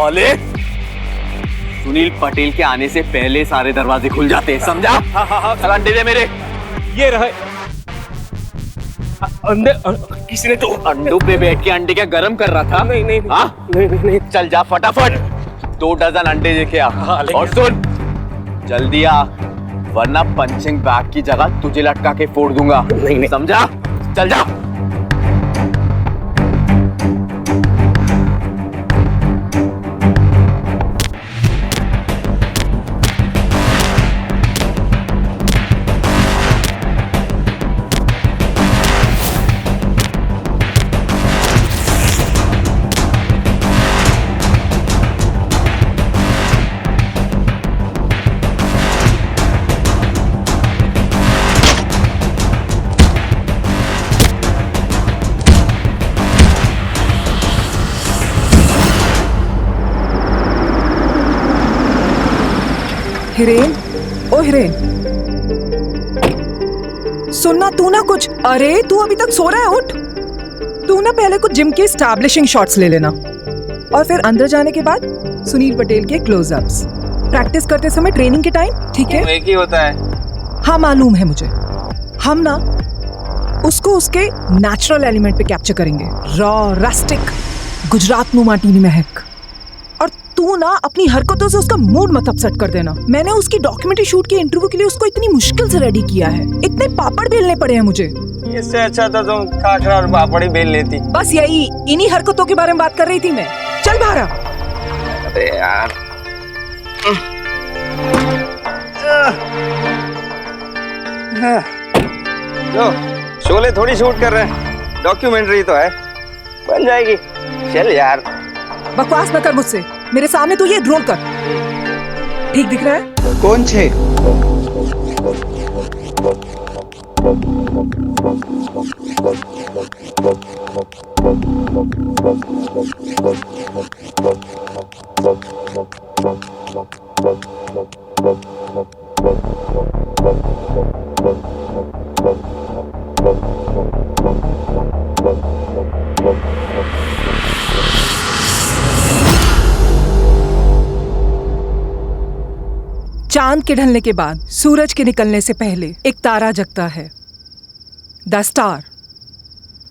ओले, सुनील पटेल के आने से पहले सारे दरवाजे खुल जाते हैं, समझा? हाँ, चल अंडे दे मेरे। ये रहे अंडे। किसने तो अंडों पे बैठ के अंडे क्या गरम कर रहा था? नहीं नहीं हाँ? नहीं। चल जा फटाफट 2 डजन अंडे लेके आ। और सुन, जल्दी आ, वरना पंचिंग बैग की जगह तुझे लटका के फोड़ दूंगा। नहीं। समझा? चल जा। हिरेन, ओ हिरेन, सुनना तू ना कुछ। अरे तू अभी तक सो रहा है, उठ। तू ना पहले कुछ जिम के एस्टैब्लिशिंग शॉट्स ले लेना और फिर अंदर जाने के बाद सुनील पटेल के क्लोजअप्स प्रैक्टिस करते समय ट्रेनिंग के टाइम, ठीक है? एक ही होता है। हाँ मालूम है मुझे। हम ना उसको उसके नेचुरल एलिमेंट पे कैप्चर करेंगे, रॉ, रस्टिक, गुजरात नु माटी नी महक। तू ना अपनी हरकतों से उसका मूड मत अपसेट कर देना। मैंने उसकी डॉक्यूमेंट्री शूट के इंटरव्यू के लिए उसको इतनी मुश्किल से रेडी किया है, इतने पापड़ बेलने पड़े हैं मुझे। इससे अच्छा तो तुम खाखरा और पापड़ ही बेल लेती। बस यही, इन्हीं हरकतों के बारे में बात कर रही थी मैं। चल बाहर आ। अरे यार, लो शोले थोड़ी शूट कर रहे हैं, डॉक्यूमेंट्री तो है, बन जाएगी। चल यार, बकवास न कर मुझसे, मेरे सामने तू ये रोल कर। ठीक दिख रहा है? कौन छे? चांद के ढलने के बाद सूरज के निकलने से पहले एक तारा जगता है, the star.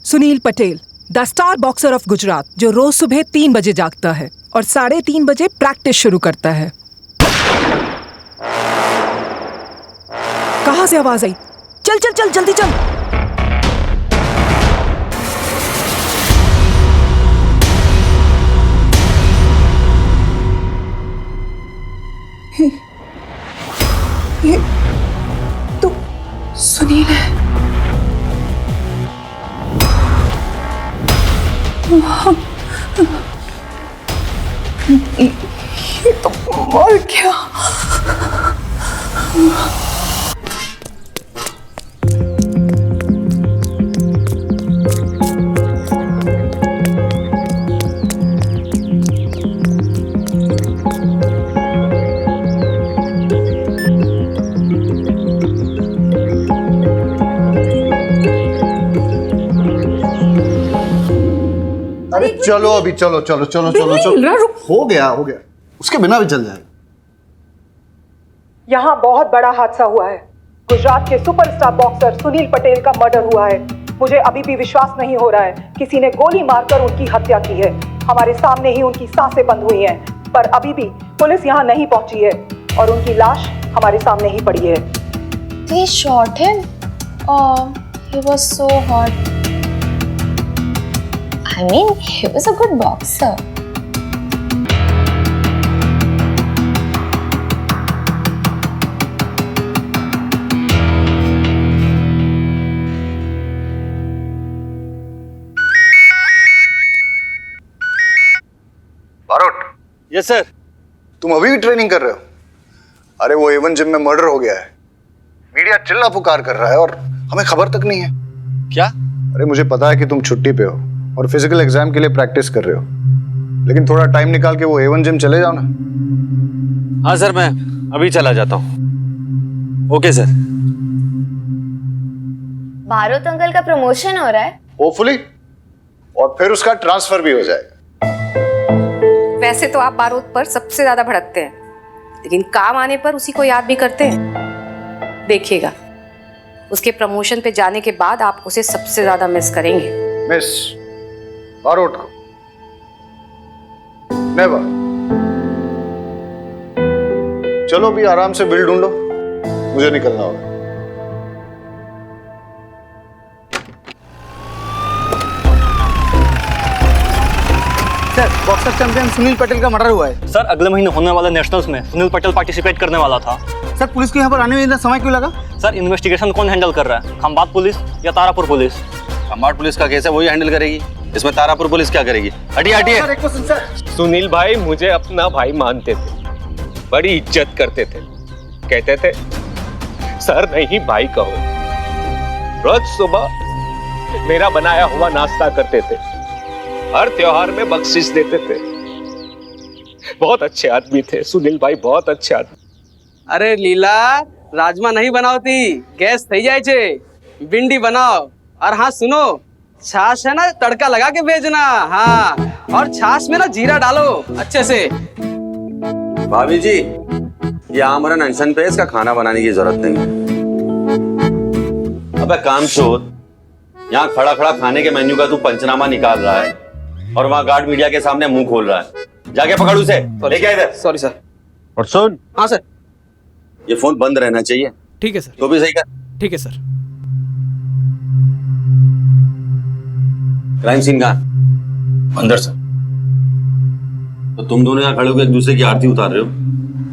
Sunil Patel, the star boxer of Gujarat, जो रोज सुबह 3 बजे जागता है और 3:30 बजे प्रैक्टिस शुरू करता है। कहां से आवाज आई? चल चल चल, जल्दी चल। ये तो सुनील है। ये तो मर गया। अरे चलो अभी, चलो चलो चलो चलो चलो, हो गया उसके बिना भी चल जाएगा। यहाँ बहुत बड़ा हादसा हुआ है। गुजरात के सुपरस्टार बॉक्सर सुनील पटेल का मर्डर हुआ है। मुझे अभी भी विश्वास नहीं हो रहा है, किसी ने गोली मारकर उनकी हत्या की है। हमारे सामने ही उनकी सांसें बंद हुई हैं, पर अभी भी पुलिस यहाँ नहीं पहुंची है और उनकी लाश हमारे सामने ही पड़ी है। They shot him? Oh, he was so hot. I mean, he was a good boxer. Barot. Yes sir. तुम अभी भी ट्रेनिंग कर रहे हो? अरे वो A1 जिम में मर्डर हो गया है, मीडिया चिल्ला पुकार कर रहा है और हमें खबर तक नहीं है। क्या? अरे मुझे पता है कि तुम छुट्टी पे हो और फिजिकल एग्जाम के लिए प्रैक्टिस कर रहे हो, लेकिन थोड़ा टाइम निकाल के वो A1 जिम चले जाओ ना। हाँ सर, मैं अभी चला जाता हूँ। Okay sir. बारोत अंकल का प्रमोशन हो रहा है। होपफुली, और फिर उसका ट्रांसफर भी हो जाएगा। वैसे तो आप बारूद पर सबसे ज्यादा भड़कते हैं, लेकिन काम आने पर उसी को याद भी करते हैं। देखिएगा, उसके प्रमोशन पे जाने के बाद आप उसे सबसे ज्यादा मिस करेंगे। मिस बारोट को नेवर। चलो भी आराम से बिल ढूंढो, मुझे निकलना होगा। Sir, boxer champion Sunil Patel का मर्डर हुआ है। सर, अगले महीने होने वाले नेशनल्स में सुनील पटेल पार्टिसिपेट करने वाला था। सर, पुलिस को यहाँ पर आने में इतना समय क्यों लगा? सर, इन्वेस्टिगेशन कौन हैंडल कर रहा है, खंबात पुलिस या तारापुर पुलिस? खंबाट पुलिस का केस है, वही हैंडल करेगी। इसमें तारापुर पुलिस क्या करेगी? हटिए हटिए। सर, एक क्वेश्चन सर। सुनील भाई मुझे अपना भाई मानते थे, बड़ी इज्जत करते थे, कहते थे सर नहीं भाई कहो। रोज सुबह मेरा बनाया हुआ नाश्ता करते थे, हर त्योहार में बख्शिश देते थे। बहुत अच्छे आदमी थे सुनील भाई, बहुत अच्छे आदमी। अरे लीला, राजमा नहीं बनावती, गैस थई जाए छे, भिंडी बनाओ। और हाँ सुनो, छाछ है ना, तड़का लगा के भेजना। हाँ, और छाछ में ना जीरा डालो अच्छे से। भाभी जी, ये आमरन अनशन पे, इसका खाना बनाने की जरूरत नहीं है। अबे कामचोद, यहाँ खड़ा खड़ा खाने के मेन्यू का तू पंचनामा निकाल रहा है और वहाँ गार्ड मीडिया के सामने मुंह खोल रहा है। जाके पकड़ उसे, लेके आ इधर। Sorry sir. और सुन, हाँ सर। ये फोन बंद रहना चाहिए। ठीक है सर। तो भी सही कर। ठीक है सर। क्राइम सीन कहाँ? अंदर सर। तो तुम दोनों यहाँ खड़े होकर एक दूसरे की आरती उतार रहे हो,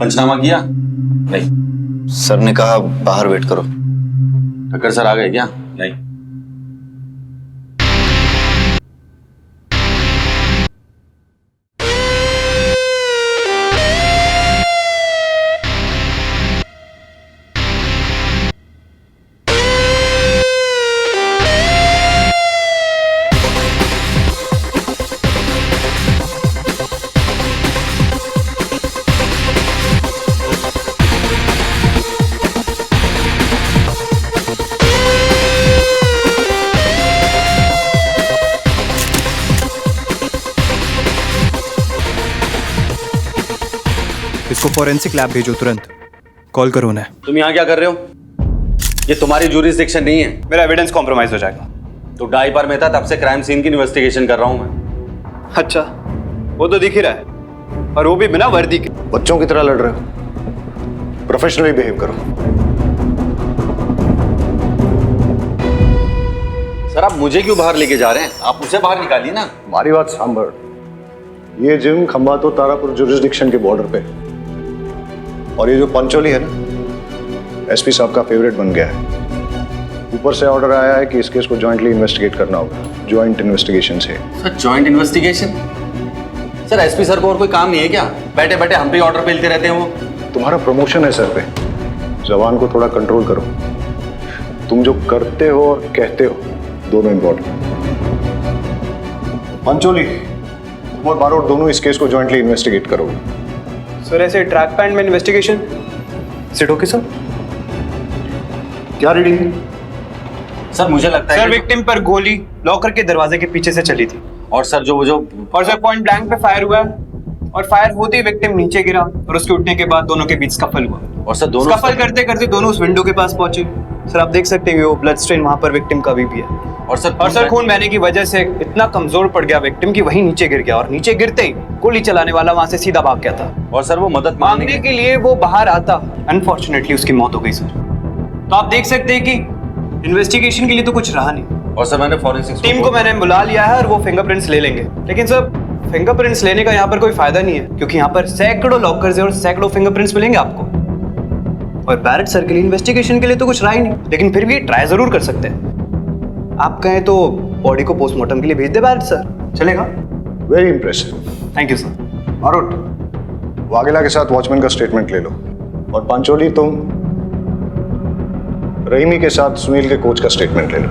पंचनामा किया? नहीं। सर ने कहा बाहर वेट करो। ठक्कर सर आ गए क्या? नहीं। इसको फॉरेंसिक लैब भेजो तुरंत। कॉल करो उन्हें। तुम यहाँ क्या कर रहे हो? ये तुम्हारी ज्यूरिसडिक्शन नहीं है। मेरा एविडेंस कॉम्प्रोमाइज हो जाएगा। तो डायपर में था, तब से क्राइम सीन की इन्वेस्टिगेशन कर रहा हूँ मैं। अच्छा, वो तो दिख ही रहा है, और वो भी बिना वर्दी के। बच्चों की तरह लड़ रहे हो, प्रोफेशनली बिहेव करो। सर, आप मुझे क्यों बाहर लेके जा रहे हैं? आप उसे बाहर निकालिए ना। हमारी बात सांभर, ये जिम खंबातो तारापुर जुरिस्डिक्शन के बॉर्डर पे, और ये जो पंचोली है ना, एसपी साहब का फेवरेट बन गया है। ऊपर से ऑर्डर आया है कि इस केस को जॉइंटली इन्वेस्टिगेट करना होगा, जॉइंट इन्वेस्टिगेशन से। Sir, joint investigation? Sir, SP sir को और कोई काम नहीं है क्या? बैठे बैठे हम पे ऑर्डर पेलते रहते हैं वो। तुम्हारा प्रमोशन है सर पे, जबान को थोड़ा कंट्रोल करो। तुम जो करते हो और कहते हो दोनों इंपॉर्टेंट। पंचोली, तुम और बारोट दोनों इस केस को जॉइंटली इन्वेस्टिगेट करोगे। सर, ऐसे ट्रैक पैंट में इन्वेस्टिगेशन सिट ओके सर? क्या रीडिंग? सर, मुझे लगता है सर, विक्टिम पर गोली लॉकर के दरवाजे के पीछे से चली थी। और सर जो और सर पॉइंट ब्लैंक पे फायर हुआ है, और फायर होते ही विक्टिम नीचे गिरा, और उसके उठने के बाद दोनों के बीच स्कफल हुआ। और सर दोनों स्कफल करते करते दोनों उस विंडो के पास पहुंचे। सर, आप देख सकते हैं वो ब्लड स्ट्रेन वहां पर विक्टिम का भी है। और सर खून बहने की वजह से इतना कमजोर पड़ गया विक्टिम कि वहीं नीचे गिर गया, और नीचे गिरते ही गोली चलाने वाला वहां से सीधा भाग गया था। और सर वो मदद मांगने के लिए वो बाहर आता, अनफॉर्चुनेटली उसकी मौत हो गई सर। तो आप देख सकते हैं कि इन्वेस्टिगेशन के लिए तो कुछ रहा नहीं। और सर मैंने फॉरेंसिक टीम को मैंने बुला लिया है और वो फिंगरप्रिंट्स ले लेंगे। लेकिन सर, फिंगरप्रिंट्स लेने का यहाँ पर कोई फायदा नहीं है, क्योंकि यहाँ पर सैकड़ों लॉकर्स है और सैकड़ों फिंगरप्रिंट्स मिलेंगे आपको। और बैरेट सर के लिए इन्वेस्टिगेशन के लिए तो कुछ रहा ही नहीं, लेकिन फिर भी ट्राई जरूर कर सकते हैं। आप कहें तो बॉडी को पोस्टमार्टम के लिए भेज दे बैरेट सर, चलेगा? Very impressive, thank you sir. Barot, Vaghela के साथ वॉचमैन का स्टेटमेंट ले लो, और पांचोली तुम रहीमी के साथ सुनील के कोच का स्टेटमेंट ले लो।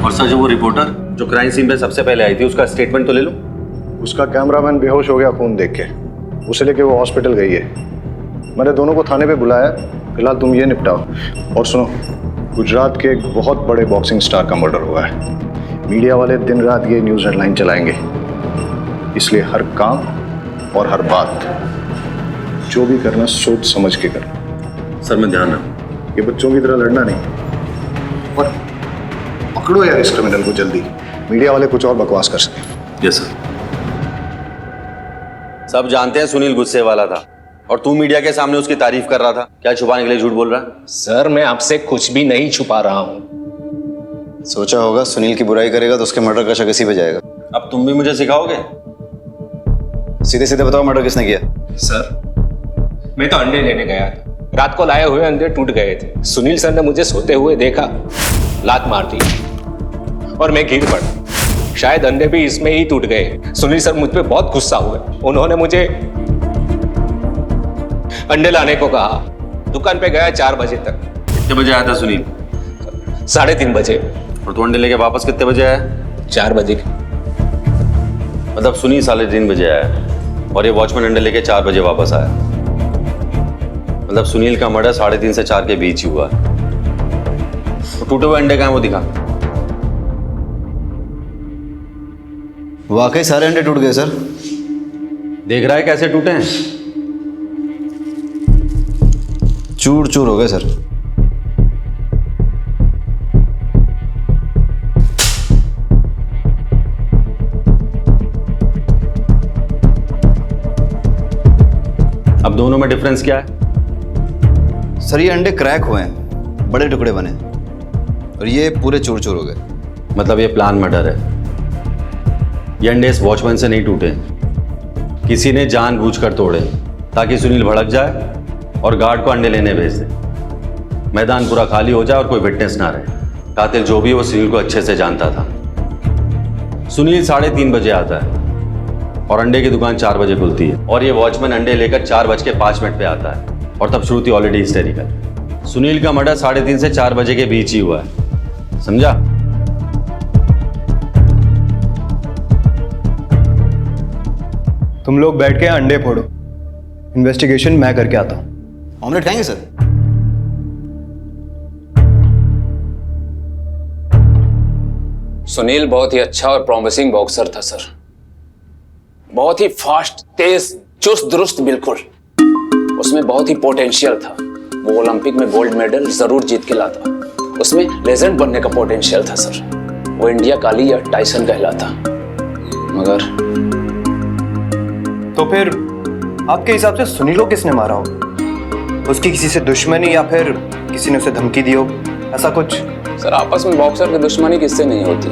और सर जो वो रिपोर्टर जो क्राइम सीन पे सबसे पहले आई थी, उसका स्टेटमेंट तो ले लो। उसका कैमरामैन बेहोश हो गया खून देख के, उसे लेके वो हॉस्पिटल गई है। मैंने दोनों को थाने पे बुलाया, फिलहाल तुम ये निपटाओ। और सुनो, गुजरात के एक बहुत बड़े बॉक्सिंग स्टार का मर्डर हुआ है। मीडिया वाले दिन रात ये न्यूज़ हेडलाइन चलाएंगे, इसलिए हर काम और हर बात जो भी करना सोच समझ के कर। सर मैं ध्यान रखूं। ये बच्चों की तरह लड़ना नहीं, और पकड़ो यार इस क्रिमिनल को जल्दी, मीडिया वाले कुछ और बकवास कर सके। Yes sir. सब जानते हैं सुनील गुस्से वाला था, और तू मीडिया के सामने उसकी तारीफ कर रहा था। क्या छुपाने के लिए झूठ बोल रहा है? सर मैं आपसे कुछ भी नहीं छुपा रहा हूँ। सोचा होगा सुनील की बुराई करेगा तो उसके मर्डर का शक इसी पे जाएगा। अब तुम भी मुझे सिखाओगे? सीधे सीधे बताओ, मर्डर किसने किया? सर मैं तो अंडे लेने गया था, रात को लाए हुए अंडे टूट गए थे। सुनील सर ने मुझे सोते हुए देखा, लात मार दी और मैं गिर पड़ा। शायद अंडे भी इसमें ही टूट गए। सुनील सर मुझ पे बहुत गुस्सा हुए। उन्होंने मुझे अंडे लाने को कहा। दुकान पे गया 4 बजे तक। कितने बजे आया था सुनील? 3:30 बजे। और तू अंडे लेके वापस कितने बजे आया? 4 बजे। मतलब सुनील 3:30 बजे आया और ये वॉचमैन अंडे लेके 4 बजे वापस आया। मतलब सुनील का मर्डर 3:30 से 4 के बीच ही हुआ। तो टूटे हुए अंडे कहाँ हैं वो दिखा। वाकई सारे अंडे टूट गए सर। देख रहा है कैसे टूटे हैं? चूर चूर हो गए सर। अब दोनों में डिफरेंस क्या है? सर ये अंडे क्रैक हुए हैं, बड़े टुकड़े बने, और ये पूरे चूर चूर हो गए। मतलब ये प्लान मर्डर है। ये अंडे इस वॉचमैन से नहीं टूटे, किसी ने जानबूझकर तोड़े ताकि सुनील भड़क जाए और गार्ड को अंडे लेने भेज दे। मैदान पूरा खाली हो जाए और कोई विटनेस ना रहे। कातिल जो भी वो सुनील को अच्छे से जानता था। सुनील 3:30 बजे आता है और अंडे की दुकान 4 बजे खुलती है, और ये वॉचमैन अंडे लेकर 4:05 पे आता है, और तब शुरू थी ऑलरेडी हिस्टेरिकल। सुनील का मर्डर 3:30 से 4 बजे के बीच ही हुआ है, समझा? तुम लोग बैठ के अंडे फोड़ो, इन्वेस्टिगेशन मैं करके आता हूँ। ऑमलेट खाएंगे सर? सुनील बहुत ही अच्छा और प्रॉमिसिंग बॉक्सर था सर। बहुत ही फास्ट, तेज, चुस्त दुरुस्त, बिल्कुल। उसमें बहुत ही पोटेंशियल था। वो ओलंपिक में गोल्ड मेडल जरूर जीत के लाता। उसमें लेजेंड बनने का पोटेंशियल था सर। वो इंडिया काली या टाइसन कहलाता। मगर तो फिर आपके हिसाब से सुनील को किसने मारा हो? उसकी किसी से दुश्मनी या फिर किसी ने उसे धमकी दी हो, ऐसा कुछ? सर आपस में बॉक्सर की दुश्मनी किससे नहीं होती।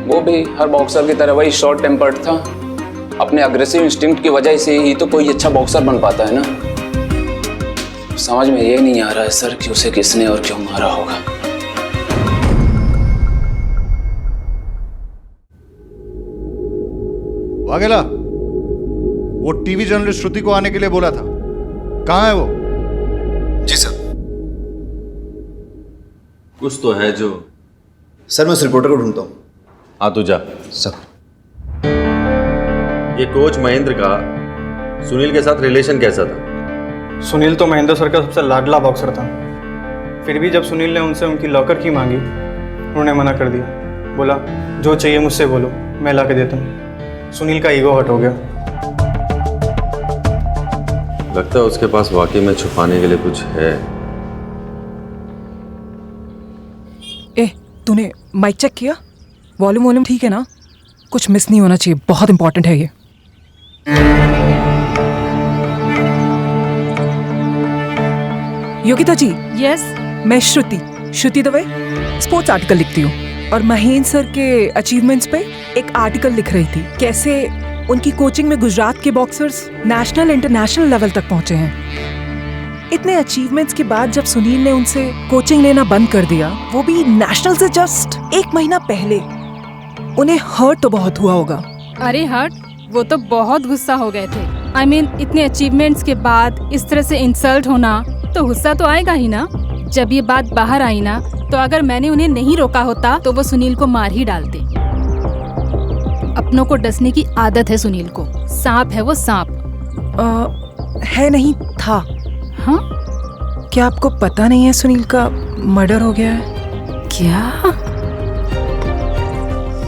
वो भी हर बॉक्सर की तरह वही शॉर्ट टेम्पर्ड था। अपने अग्रेसिव इंस्टिंक्ट की वजह से ही तो कोई अच्छा बॉक्सर बन पाता है ना। समझ में ये नहीं आ रहा है सर कि उसे किसने और क्यों मारा होगा। वाघेला, वो टीवी जर्नलिस्ट श्रुति को आने के लिए बोला था, कहाँ है वो? जी सर। कुछ तो है जो। सर मैं उस रिपोर्टर को ढूंढता हूँ। आ तू जा। सर ये कोच महेंद्र का सुनील के साथ रिलेशन कैसा था? सुनील तो महेंद्र सर का सबसे लाडला बॉक्सर था। फिर भी जब सुनील ने उनसे उनकी लॉकर की मांगी, उन्होंने मना कर दिया। बोला जो चाहिए मुझसे बोलो, मैं ला के देता हूँ। सुनील का ईगो हर्ट हो गया। लगता है उसके पास वाकई में छुपाने के लिए कुछ है। ए, तूने माइक चेक किया? वॉल्यूम ठीक है ना? कुछ मिस नहीं होना चाहिए, बहुत इंपॉर्टेंट है ये। योगिता जी। यस। मैं श्रुति दवे स्पोर्ट्स आर्टिकल लिखती हूँ, और महेंद्र सर के अचीवमेंट्स पे एक आर्टिकल लिख रही थी। कैसे उनकी कोचिंग में गुजरात के बॉक्सर्स नेशनल इंटरनेशनल लेवल तक पहुंचे हैं। इतने अचीवमेंट्स के बाद जब सुनील ने उनसे कोचिंग लेना बंद कर दिया, वो भी नेशनल से जस्ट 1 महीना पहले, उन्हें हर्ट तो बहुत हुआ होगा। अरे हर्ट, वो तो बहुत गुस्सा हो गए थे। I mean, इतने अचीवमेंट्स के बाद इस तरह से इंसल्ट होना तो गुस्सा तो आएगा ही ना। जब ये बात बाहर आई ना, तो अगर मैंने उन्हें नहीं रोका होता तो वो सुनील को मार ही डालते। अपनों को डसने की आदत है सुनील को। सांप है वो, सांप। है नहीं था। हाँ? क्या आपको पता नहीं है सुनील का मर्डर हो गया है? क्या?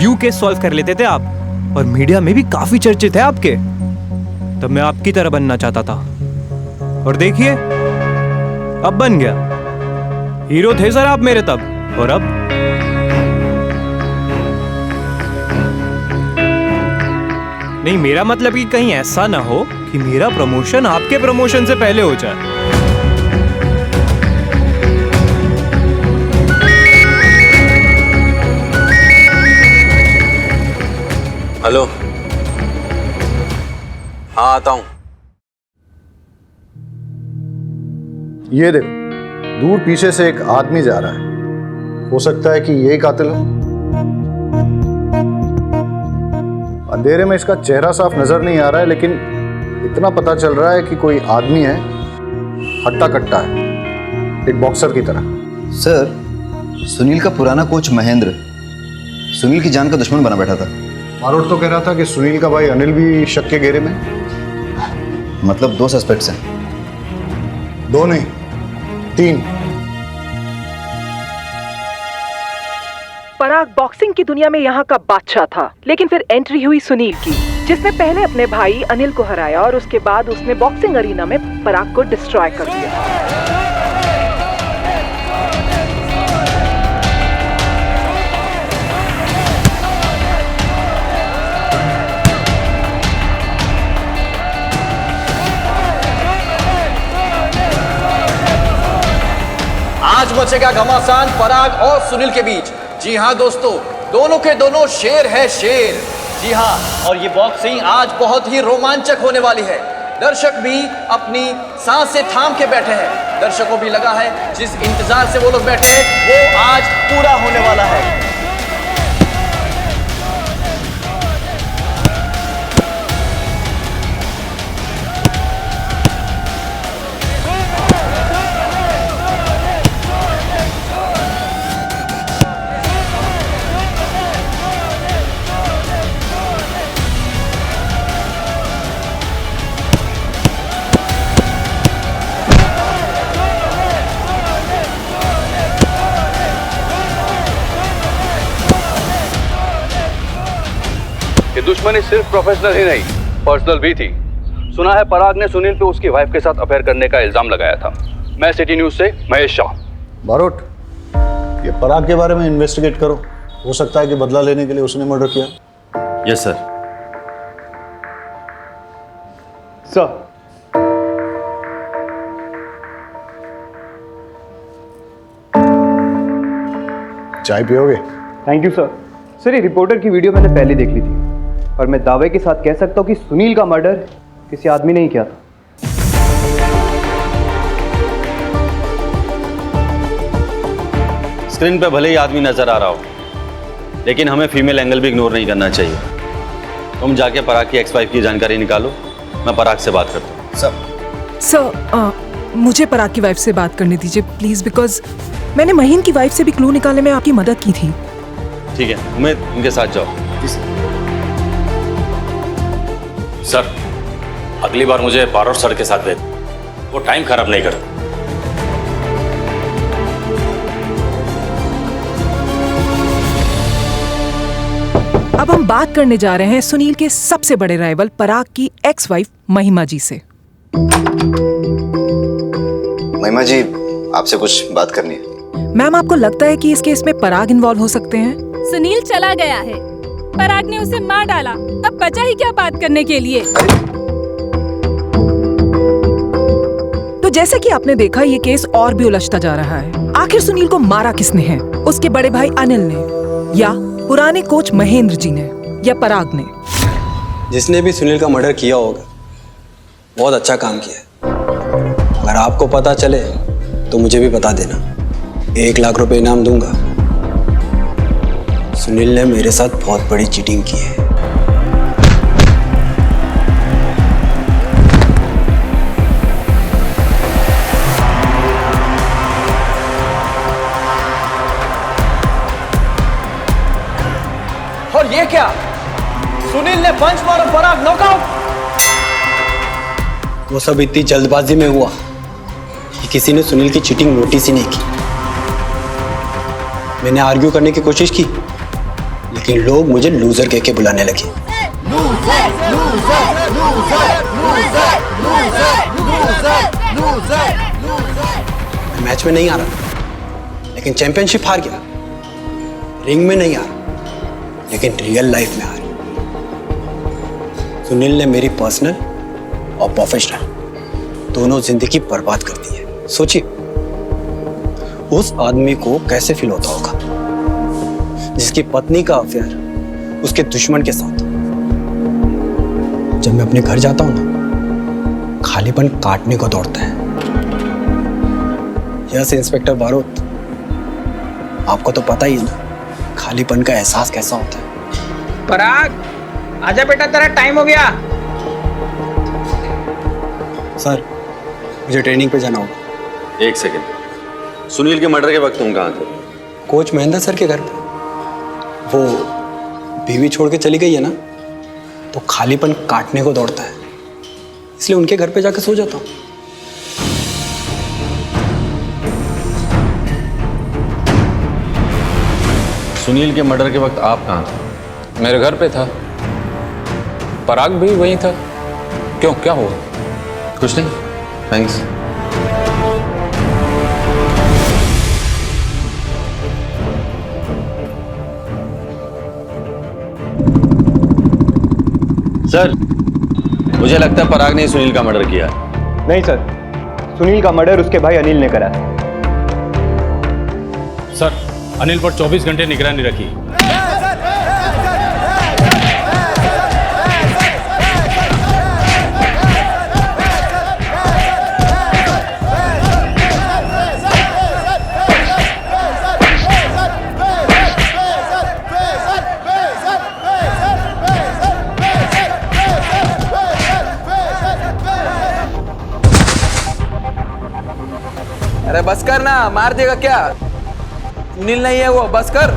यूं केस सॉल्व कर लेते थे आप, और मीडिया में भी काफी चर्चित है आपके। तब मैं आपकी तरह बनना चाहता था, और देखिए अब बन गया। हीरो थे सर आप मेरे तब, और अब नहीं। मेरा मतलब कि कहीं ऐसा ना हो कि मेरा प्रमोशन आपके प्रमोशन से पहले हो जाए। हेलो, हाँ आता हूं। ये देखो, दूर पीछे से एक आदमी जा रहा है। हो सकता है कि यही कातिल हो। अंधेरे में इसका चेहरा साफ नजर नहीं आ रहा है, लेकिन इतना पता चल रहा है कि कोई आदमी है, हट्टा कट्टा है, एक बॉक्सर की तरह। सर, सुनील का पुराना कोच महेंद्र सुनील की जान का दुश्मन बना बैठा था। मारोट तो कह रहा था कि सुनील का भाई अनिल भी शक के घेरे में। मतलब 2 सस्पेक्ट्स हैं? 2 नहीं, 3। पराग बॉक्सिंग की दुनिया में यहाँ का बादशाह था, लेकिन फिर एंट्री हुई सुनील की, जिसने पहले अपने भाई अनिल को हराया और उसके बाद उसने बॉक्सिंग अरीना में पराग को डिस्ट्रॉय कर दिया। आज मचेगा घमासान पराग और सुनील के बीच। जी हाँ दोस्तों, दोनों के दोनों शेर है शेर। जी हाँ, और ये बॉक्सिंग आज बहुत ही रोमांचक होने वाली है। दर्शक भी अपनी सांसें थाम के बैठे हैं। दर्शकों भी लगा है जिस इंतजार से वो लोग बैठे हैं वो आज पूरा होने वाला है। दुश्मनी सिर्फ प्रोफेशनल ही नहीं, पर्सनल भी थी। सुना है पराग ने सुनील पे उसकी वाइफ के साथ अफेयर करने का इल्जाम लगाया था। मैं सिटी न्यूज से महेश शाह। बारोट, ये पराग के बारे में इन्वेस्टिगेट करो। हो सकता है कि बदला लेने के लिए उसने मर्डर किया। Yes sir. सर, चाय पियोगे? Thank you sir. सर, ये रिपोर्टर की वीडियो मैंने पहले देख ली थी, और मैं दावे के साथ कह सकता हूँ कि सुनील का मर्डर किसी आदमी ने ही किया था। स्क्रीन पे भले ही आदमी नजर आ रहा हो, लेकिन हमें फीमेल एंगल भी इग्नोर नहीं करना चाहिए। तुम जाके पराग की एक्स-वाइफ की जानकारी निकालो, मैं पराग से बात करता हूँ। सर, मुझे पराग की वाइफ से बात करने दीजिए प्लीज, बिकॉज मैंने महीन की वाइफ से भी क्लू निकालने में आपकी मदद की थी। ठीक है, उम्मीद उनके साथ जाओ। सर, अगली बार मुझे बारोट सर के साथ भेज, वो टाइम खराब नहीं करते। अब हम बात करने जा रहे हैं सुनील के सबसे बड़े राइवल पराग की एक्स वाइफ महिमा जी से। महिमा जी, आपसे कुछ बात करनी है। मैम, आपको लगता है कि इस केस में पराग इन्वॉल्व हो सकते हैं? सुनील चला गया है, पराग ने उसे मार डाला, अब बचा ही क्या बात करने के लिए। तो जैसे कि आपने देखा, ये केस और भी उलझता जा रहा है। आखिर सुनील को मारा किसने है? उसके बड़े भाई अनिल ने, या पुराने कोच महेंद्र जी ने, या पराग ने? जिसने भी सुनील का मर्डर किया होगा बहुत अच्छा काम किया। अगर आपको पता चले तो मुझे भी बता देना, 1 लाख रुपए इनाम दूंगा। सुनील ने मेरे साथ बहुत बड़ी चीटिंग की है। और ये क्या? सुनील ने पंच मारा, पराग नॉकआउट। वो सब इतनी जल्दबाजी में हुआ कि किसी ने सुनील की चीटिंग नोटिस ही नहीं की। मैंने आर्ग्यू करने की कोशिश की, लेकिन लोग मुझे लूजर कह के बुलाने लगे। मैं मैच में नहीं आ रहा, लेकिन चैंपियनशिप हार गया। रिंग में नहीं आ रहा, लेकिन रियल लाइफ में आ रहा। सुनील ने मेरी पर्सनल और प्रोफेशनल दोनों जिंदगी बर्बाद कर दी है। सोचिए उस आदमी को कैसे फील होता होगा जिसकी पत्नी का अफेयर उसके दुश्मन के साथ। जब मैं अपने घर जाता हूं ना, खालीपन काटने को दौड़ता है। यस इंस्पेक्टर बारोत, आपको तो पता ही है ना खालीपन का एहसास कैसा होता है। पराग, आजा बेटा, तेरा टाइम हो गया। सर, मुझे ट्रेनिंग पे जाना होगा। एक सेकंड, सुनील के मर्डर के वक्त तुम कहाँ थे? कोच महेंद्र सर के घर पे। वो बीवी छोड़ के चली गई है ना, तो खालीपन काटने को दौड़ता है, इसलिए उनके घर पे जाकर सो जाता हूँ। सुनील के मर्डर के वक्त आप कहाँ थे? मेरे घर पे था। पराग भी वहीं था। क्यों, क्या हुआ? कुछ नहीं, थैंक्स। सर, मुझे लगता है पराग ने सुनील का मर्डर किया। नहीं सर, सुनील का मर्डर उसके भाई अनिल ने करा। सर, अनिल पर 24 घंटे निगरानी रखी। अरे बस कर ना, मार देगा क्या? सुनील नहीं है वो, बस कर।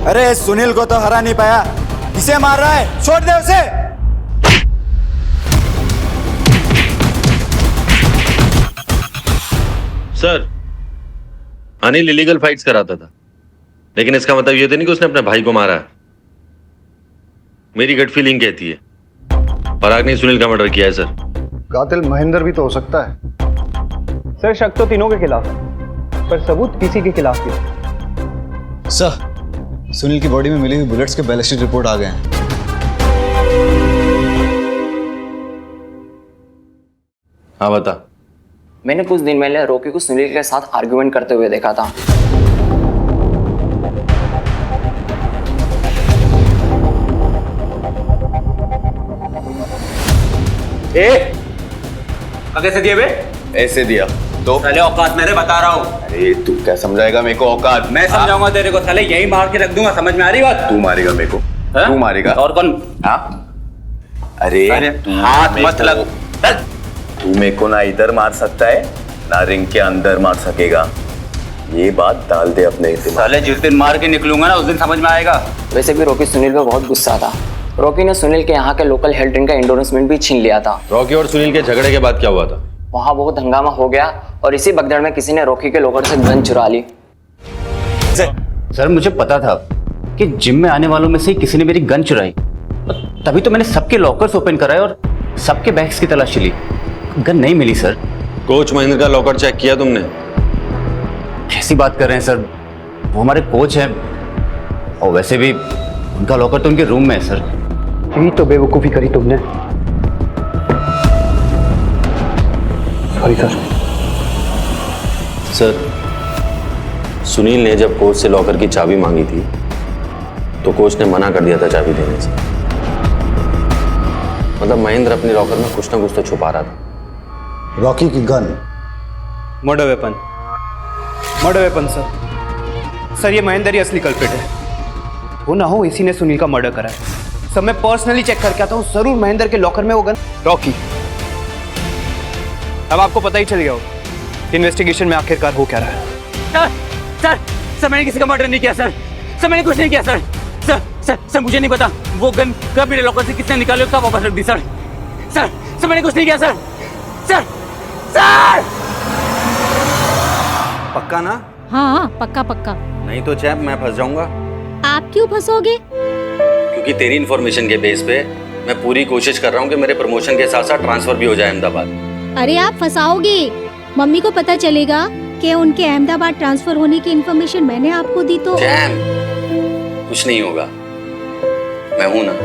अरे सुनील को तो हरा नहीं पाया, इसे मार रहा है, छोड़ दे उसे। सर, अनिल इलीगल फाइट्स कराता था, लेकिन इसका मतलब ये तो नहीं कि उसने अपने भाई को मारा है। मेरी गट फीलिंग कहती है पराग ने सुनील का मर्डर किया है। सर, कातिल महेंद्र भी तो हो सकता है। सर, शक तो तीनों के खिलाफ है, पर सबूत किसी के खिलाफ नहीं। सर, सुनील की बॉडी में मिली हुई बुलेट्स के बैलिस्टिक रिपोर्ट आ गए हैं। हाँ बता। मैंने कुछ दिन पहले रॉकी को सुनील के साथ आर्गुमेंट करते हुए देखा था। कैसे दिया बे? ऐसे दिया तो साले औकात मेरे बता रहा हूँ। अरे तू क्या समझाएगा मेरे को औकात? मैं समझाऊंगा तेरे को, साले यही मार के रख दूंगा, समझ में आ रही बात? तू मारेगा मेरे को? तू मारेगा? और कौन? हाँ? अरे हाथ मत लग। तू मेरे को ना इधर मार सकता है ना रिंग के अंदर मार सकेगा। ये बात डाल दे अपने दिमाग। साले जिस दिन मार के निकलूंगा ना उस दिन समझ में आएगा। वैसे भी रॉकी सुनील पे बहुत गुस्सा था। रॉकी ने सुनील के यहाँ के लोकल हेल्थ ड्रिंक का एंडोर्समेंट भी छीन लिया था। रॉकी और सुनील के झगड़े के बाद क्या हुआ था? वहाँ बहुत हंगामा हो गया और इसी भगदड़ में किसी ने रॉकी के लोकर से गन चुरा ली। सर, मुझे पता था कि जिम में आने वालों में से किसी ने मेरी गन चुराई, तभी तो मैंने सबके लॉकर्स ओपन कराए और सबके बैग्स की तलाशी ली। गन नहीं मिली सर। कोच महेंद्र का लॉकर चेक किया तुमने? कैसी बात कर रहे हैं सर, वो हमारे कोच हैं और वैसे भी उनका लॉकर तो उनके रूम में है सर। यही तो बेवकूफ़ी करी तुमने। Sorry sir. सर, सुनील ने जब कोच से लॉकर की चाबी मांगी थी तो कोच ने मना कर दिया था चाबी देने से। मतलब महेंद्र अपने लॉकर में कुछ ना कुछ तो छुपा रहा था। रॉकी की gun murder weapon. Murder weapon sir. Sir, ये महेंद्र ही असली कल्प्रिट है। हो ना हो इसी ने सुनील का मर्डर करा है। सब मैं पर्सनली चेक करके आता हूँ, जरूर महेंद्र के लॉकर में वो गन। रॉकी, अब आपको पता ही चल गया होगा इन्वेस्टिगेशन में आखिरकार हो क्या रहा है। सर, मैंने किसी का मर्डर नहीं किया सर। सर, मैंने कुछ नहीं किया सर। सर, मुझे नहीं पता वो गन कब मेरे लॉकर से किसने निकाली और कब वापस रख दी सर। सर, मैंने कुछ नहीं किया सर। सर। पक्का ना? हाँ, पक्का पक्का। नहीं तो चैप मैं फंस जाऊंगा। आप क्यों फंसोगे? क्योंकि तेरी इन्फॉर्मेशन के बेस पे मैं पूरी कोशिश कर रहा हूँ कि मेरे प्रमोशन के साथ साथ ट्रांसफर भी हो जाए अहमदाबाद। अरे आप फंसाओगे, मम्मी को पता चलेगा कि उनके अहमदाबाद ट्रांसफर होने की इन्फॉर्मेशन मैंने आपको दी तो। जैम, कुछ नहीं होगा, मैं हूं ना,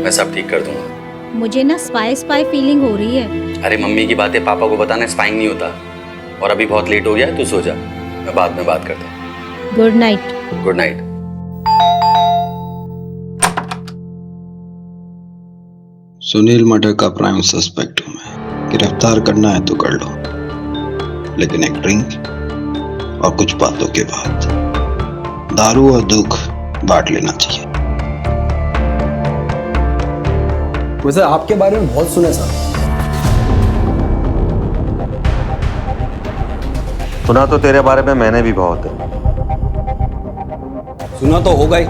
मैं सब ठीक कर दूंगा। मुझे ना स्पाई फीलिंग हो रही है। अरे मम्मी की बातें पापा को बताना स्पाइंग नहीं होता। और अभी बहुत लेट हो गया है, तू सो जा, मैं बाद में बात करता हूँ। Good night. Good night. Sunil murder का प्राइम सस्पेक्ट हूं मैं। गिरफ्तार करना है तो कर लो, लेकिन एक ड्रिंक और कुछ बातों के बाद दारू और दुख बांट लेना चाहिए। वैसे आपके बारे में बहुत सुना सर। सुना तो तेरे बारे में मैंने भी बहुत है। सुना तो होगा ही।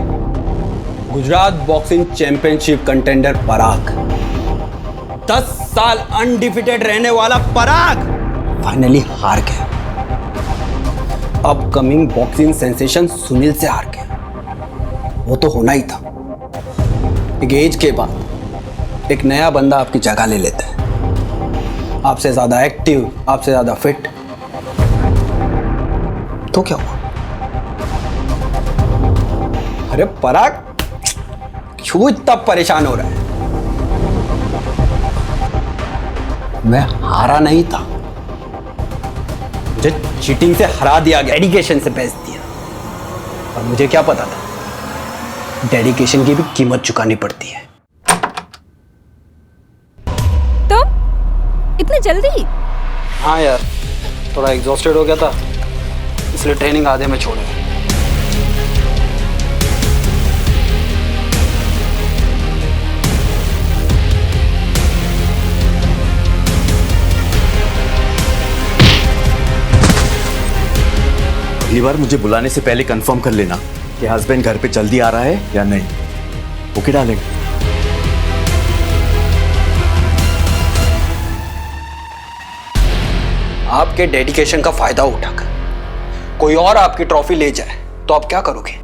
गुजरात बॉक्सिंग चैंपियनशिप कंटेंडर पराग, 10 साल अनडिफिटेड रहने वाला पराग फाइनली हार गया। अपकमिंग बॉक्सिंग सेंसेशन सुनील से हार गया। वो तो होना ही था। एक एज के बाद एक नया बंदा आपकी जगह ले लेता है, आपसे ज्यादा एक्टिव, आपसे ज्यादा फिट। तो क्या हुआ? अरे पराग क्यों इतना परेशान हो रहा है? मैं हारा नहीं था, मुझे चीटिंग से हरा दिया गया, डेडिकेशन से बेच दिया। और मुझे क्या पता था डेडिकेशन की भी कीमत चुकानी पड़ती है। तो इतनी जल्दी? हाँ यार, थोड़ा एग्जॉस्टेड हो गया था, इसलिए ट्रेनिंग आधे में छोड़ दी। अगली बार मुझे बुलाने से पहले कंफर्म कर लेना कि हस्बैंड घर पे जल्दी आ रहा है या नहीं। Okay darling. आपके डेडिकेशन का फायदा उठाकर कोई और आपकी ट्रॉफी ले जाए तो आप क्या करोगे?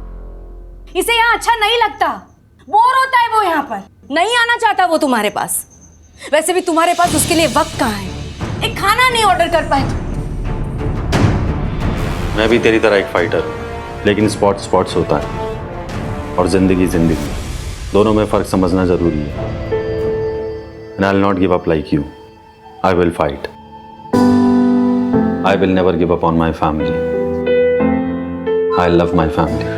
इसे यहाँ अच्छा नहीं लगता, बोर होता है वो यहाँ पर, नहीं आना चाहता वो तुम्हारे पास। वैसे भी तुम्हारे पास उसके लिए वक्त कहाँ है, एक खाना नहीं ऑर्डर कर पाए। मैं भी तेरी तरह एक फाइटर हूं, लेकिन स्पोर्ट्स होता है और जिंदगी जिंदगी, दोनों में फर्क समझना जरूरी है। And I'll not give up like you. I will fight. I will never give up on my family. I love my family.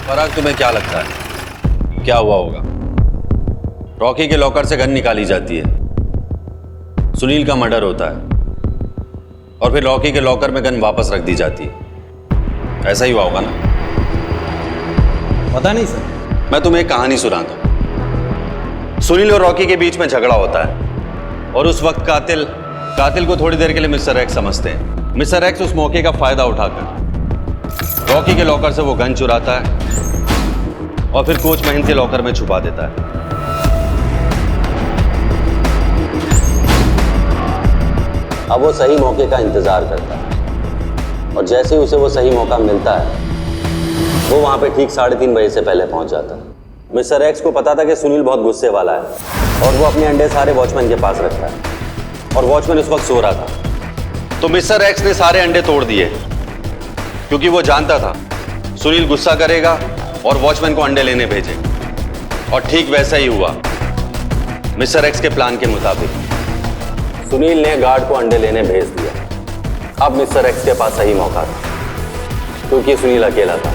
पराग, तुम्हें क्या लगता है क्या हुआ होगा? रॉकी के लॉकर से गन निकाली जाती है, सुनील का मर्डर होता है और फिर रॉकी के लॉकर में गन वापस रख दी जाती है। ऐसा ही हुआ होगा ना? पता नहीं सर। मैं तुम्हें एक कहानी सुनाता हूं। सुनील और रॉकी के बीच में झगड़ा होता है और उस वक्त कातिल को थोड़ी देर के लिए मिस्टर एक्स समझते हैं। मिस्टर एक्स उस मौके का फायदा उठाकर रॉकी के लॉकर से वो गन चुराता है और फिर कोच महेंद्र के लॉकर में छुपा देता है। अब वो सही मौके का इंतजार करता है और जैसे ही उसे वो सही मौका मिलता है वो वहां पे ठीक 3:30 बजे से पहले पहुंच जाता है। मिस्टर एक्स को पता था कि सुनील बहुत गुस्से वाला है और वो अपने अंडे सारे वॉचमैन के पास रखता है और वॉचमैन उस वक्त सो रहा था। तो मिस्टर एक्स ने सारे अंडे तोड़ दिए क्योंकि वो जानता था सुनील गुस्सा करेगा और वॉचमैन को अंडे लेने भेजे। और ठीक वैसा ही हुआ। मिस्टर एक्स के प्लान के मुताबिक सुनील ने गार्ड को अंडे लेने भेज दिया। अब मिस्टर एक्स के पास सही मौका था क्योंकि सुनील अकेला था।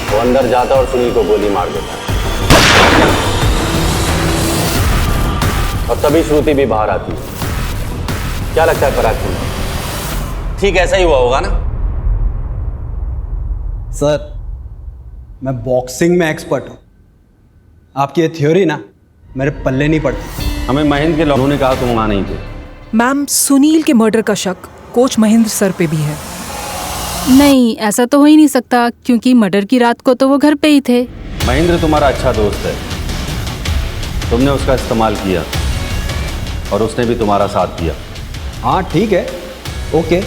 वो अंदर जाता और सुनील को गोली मार देता और तभी श्रुति भी बाहर आती। क्या लगता है पराग तुम्हें? ठीक ऐसा ही हुआ होगा ना? सर, मैं बॉक्सिंग में एक्सपर्ट हूं। आपकी ये थ्योरी ना मेरे पल्ले नहीं पड़ती। हमें महेंद्र के लोगों ने कहा तुम वहां नहीं थे। मैम, सुनील के मर्डर का शक कोच महेंद्र सर पे भी है। नहीं, ऐसा तो हो ही नहीं सकता क्योंकि मर्डर की रात को तो वो घर पे ही थे। महेंद्र तुम्हारा अच्छा दोस्त है, तुमने उसका इस्तेमाल किया और उसने भी तुम्हारा साथ दिया। हाँ ठीक है, ओके।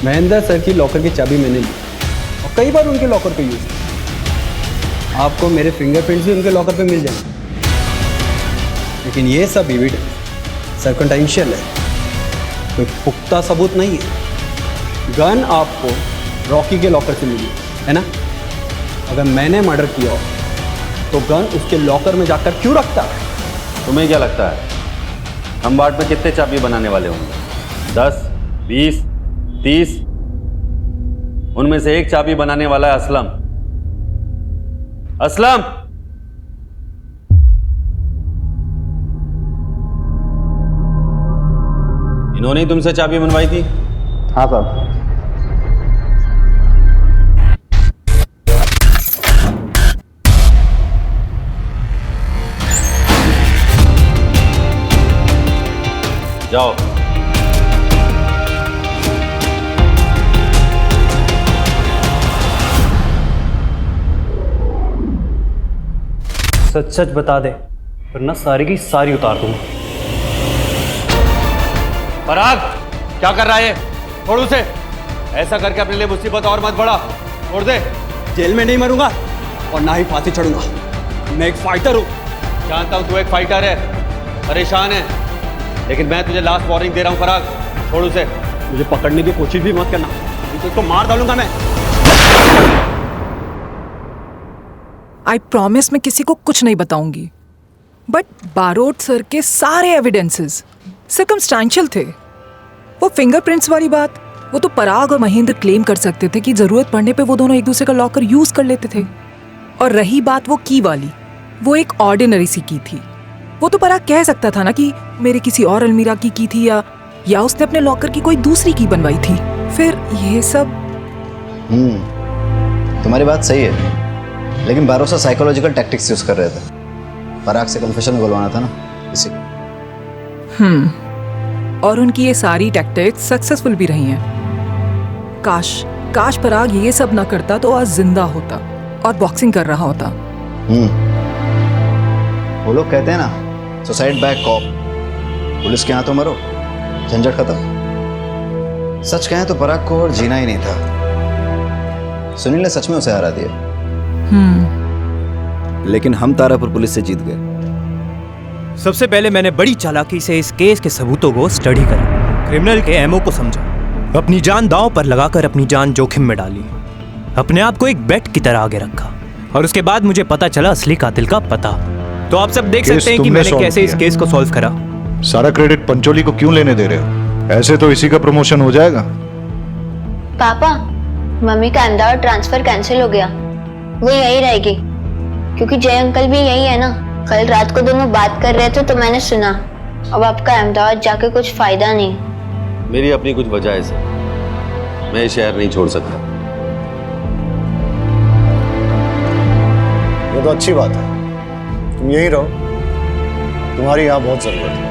महेंद्र सर की लॉकर की चाबी मैंने ली और कई बार उनके लॉकर पे यूज किया। आपको मेरे फिंगरप्रिंट्स भी उनके लॉकर पे मिल जाएंगे, लेकिन ये सब एविडेंस सर्कमस्टेंशियल है, कोई पुख्ता सबूत नहीं है। गन आपको रॉकी के लॉकर से मिली है ना? अगर मैंने मर्डर किया हो तो गन उसके लॉकर में जाकर क्यों रखता? तुम्हें क्या लगता है खंबाट में कितने चाबी बनाने वाले होंगे? 10, 20, 30? उनमें से एक चाबी बनाने वाला है असलम। असलम, इन्होंने ही तुमसे चाबी बनवाई थी? हाँ साहब। जाओ। सच सच बता दे वरना सारी की सारी उतार दूंगा। पराग, क्या कर रहा है? छोड़ उसे। ऐसा करके अपने लिए मुसीबत और मत बढ़ा। छोड़ दे। जेल में नहीं मरूंगा और ना ही फांसी चढ़ूंगा। मैं एक फाइटर हूं। जानता हूं तू एक फाइटर है, परेशान है, लेकिन मैं तुझे लास्ट वार्निंग दे रहा हूं पराग, छोड़ उसे। मुझे पकड़ने की कोशिश भी मत करना, तो इसको मार डालूंगा मैं। आई प्रॉमिस मैं किसी को कुछ नहीं बताऊंगी, बट बारोट सर के सारे एविडेंसेस सर्कमस्टेंशियल थे। वो फिंगरप्रिंट्स वाली बात, वो तो पराग और महेंद्र क्लेम कर सकते थे कि जरूरत पड़ने पे वो दोनों एक दूसरे का लॉकर यूज कर लेते थे। और रही बात वो की वाली, वो एक ऑर्डिनरी सी की थी। वो तो पराग कह सकता था ना कि मेरे किसी और अलमीरा की थी, या उसने अपने लॉकर की कोई दूसरी की बनवाई थी। फिर ये सब तुम्हारी बात सही है, लेकिन भरोसा साइकोलॉजिकल टैक्टिक्स यूज कर रहे थे। पराग से कन्फेशन में बुलवाना था ना इसी। और उनकी ये सारी टैक्टिक्स सक्सेसफुल भी रही हैं। काश पराग ये सब ना करता तो आज जिंदा होता और बॉक्सिंग कर रहा होता। वो लोग कहते हैं ना, सुसाइड बाय कॉप। पुलिस के हाथों मरो, झंझट खत्म। सच कहें तो पराग को और जीना ही नहीं था। सुनील ने सच में उसे हरा दिया। लेकिन हम तारापुर पुलिस से जीत गए। सबसे पहले मैंने बड़ी चालाकी से इस केस के सबूतों को स्टडी करा, क्रिमिनल के एमओ को समझा, अपनी जान दांव पर लगाकर अपनी जान जोखिम में डाली, अपने आप को एक बेट की तरह आगे रखा, और उसके बाद मुझे पता चला असली कातिल का पता। तो आप सब देख सकते हैं कि मैंने कैसे इस केस को सॉल्व करा। सारा क्रेडिट पंचोली को क्यों लेने दे रहे हो? ऐसे तो इसी का प्रमोशन हो जाएगा। पापा, मम्मी का अहमदाबाद ट्रांसफर कैंसिल हो गया, वो यही रहेगी, क्योंकि जय अंकल भी यही है ना। कल रात को दोनों बात कर रहे थे तो मैंने सुना। अब आपका अहमदाबाद जाके कुछ फायदा नहीं। मेरी अपनी कुछ वजह है सर, मैं ये शहर नहीं छोड़ सकता। ये तो अच्छी बात है, तुम यही रहो, तुम्हारी यहाँ बहुत जरूरत है।